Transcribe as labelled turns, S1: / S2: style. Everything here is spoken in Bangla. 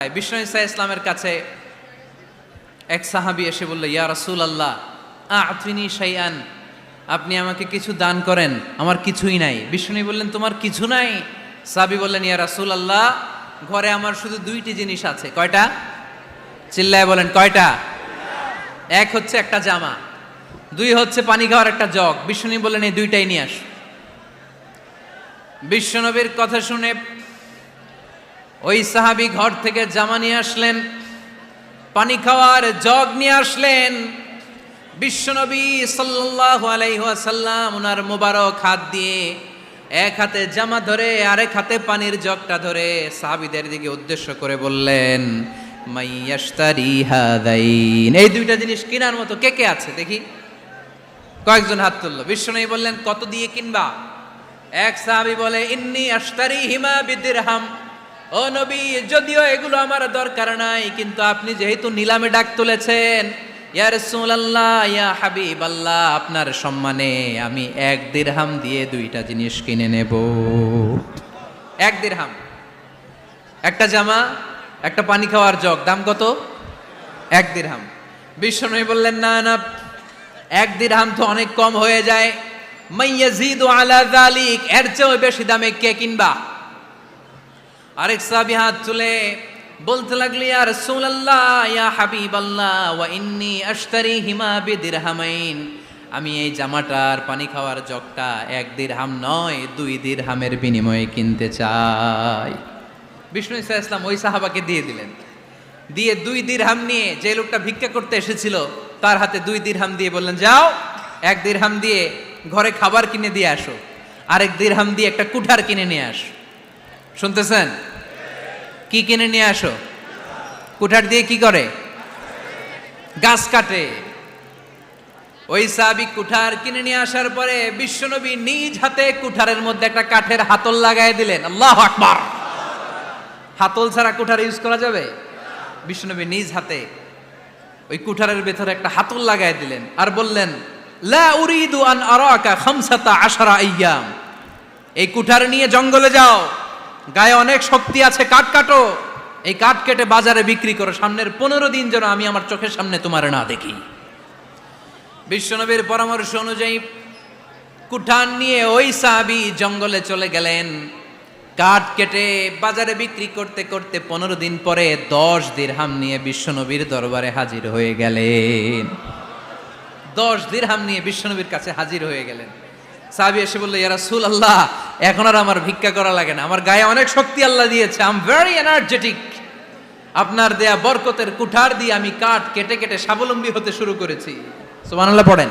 S1: বিষ্ণু ঈসা ইসলামের কাছে এক সাহাবী এসে বলল, ইয়া রাসূলুল্লাহ আ'তিনি শাইআন, আপনি আমাকে কিছু দান করেন, আমার কিছুই নাই। বিষ্ণু বললেন, তোমার কিছু নাই? সাহাবী বললেন, ইয়া রাসূলুল্লাহ ঘরে আমার শুধু দুইটি জিনিস আছে। কয়টা? চিল্লায় বলেন, কয়টা? এক হচ্ছে একটা জামা, দুই হচ্ছে পানি খাওয়ার একটা জগ। বিষ্ণু বললেন, এই দুইটাই নিয়ে আস। বিশ্বনবীর কথা শুনে ওই সাহাবী ঘর থেকে জামা নিয়ে আসলেন, পানি খাওয়ার জগ নিয়ে আসলেন। বিশ্বনবী সাল্লাল্লাহু আলাইহি ওয়াসাল্লাম ওনার মোবারক হাত দিয়ে এক হাতে জামা ধরে আরেক হাতে পানির জগটা ধরে সাহাবীদের দিকে উদ্দেশ্য করে বললেন, মাইয়াশতারি হাদাইন, এই দুইটা জিনিস কেনার মতো কে কে আছে দেখি। কয়েকজন হাত তুলল। বিশ্বনবী বললেন, কত দিয়ে কিনবা? এক সাহাবী বলে, ইন্নী আশতারিহিমা বিদিরহাম, ও নবী যদিও এগুলো আমার দরকার নাই, কিন্তু আপনি যেহেতু নিলামে ডাক তুলেছেন, ইয়া রাসূলুল্লাহ ইয়া হাবিবাল্লাহ, আপনার সম্মানে আমি 1 দিরহাম দিয়ে দুইটা জিনিস কিনে নেব। 1 দিরহাম, একটা জামা, একটা পানি খাওয়ার জগ, দাম কত? 1 দিরহাম। বিশ্বনবী বললেন, না না, 1 দিরহাম তো অনেক কম হয়ে যায়, মাইয়াজিদু আলা যালিক, এর চেয়ে বেশি দামে কে কিনবা? আরেক সাহাবী হাত তুলে বলতে লাগলো, ইয়া রাসূলুল্লাহ ইয়া হাবিবাল্লাহ ওয়া ইন্নী আশতারিহিমা বিদিরহামাইন, আমি এই জামাটার পানি খাওয়ার জগটা 1 দিরহাম নয় 2 দিরহামের বিনিময়ে কিনতে চাই। বিষ্ণু ঈসা ইসলাম ওই সাহাবাকে দিয়ে দিলেন। দিয়ে 2 দিরহাম নিয়ে যে লোকটা ভিক্ষা করতে এসেছিল তার হাতে 2 দিরহাম দিয়ে বললেন, যাও 1 দিরহাম দিয়ে ঘরে খাবার কিনে দিয়ে আসো, আরেক দিরহাম দিয়ে একটা কুঠার কিনে নিয়ে আসো। শুনতেছেন? কি কিনে নিয়ে আসো? কুঠার দিয়ে কি করে? গাছ কাটে। ওই সাহাবী কুঠার কিনে নিয়ে আসার পরে বিশ্বনবী নিজ হাতে কুঠারের মধ্যে একটা কাঠের হাতল লাগাই দিলেন। আল্লাহু আকবার! হাতল ছাড়া কুঠার ইউজ করা যাবে? বিশ্বনবী নিজ হাতে ওই কুঠারের ভেতরে একটা হাতল লাগাই দিলেন আর বললেন, লা উরিদু আন আরাকা 15 আইয়াম, এই কুঠার নিয়ে জঙ্গলে যাও, গায়ে অনেক শক্তি আছে, কাঠ কাটো, এই কাঠ কেটে বাজারে বিক্রি করো, সামনের 15 দিন যেন আমি আমার চোখের সামনে তোমার না দেখি। বিশ্বনবীর পরামর্শ অনুযায়ী কুঠার নিয়ে ওই সাহাবী জঙ্গলে চলে গেলেন। কাঠ কেটে বাজারে বিক্রি করতে করতে 15 দিন পরে 10 দিরহাম নিয়ে বিশ্বনবীর দরবারে হাজির হয়ে গেলেন। 10 দিরহাম নিয়ে বিশ্বনবীর কাছে হাজির হয়ে গেলেন। সাহাবী এসে বলল, ইয়া রাসূলুল্লাহ এখন আর আমার ভিক্ষা করা লাগে না, আমার গায়ে অনেক শক্তি আল্লাহ দিয়েছে, আই এম ভেরি এনার্জেটিক, আপনার দেয়া বরকতের কুঠার দিয়ে আমি কাঠ কেটে কেটে স্বাবলম্বী হতে শুরু করেছি। সুবহানাল্লাহ পড়েন।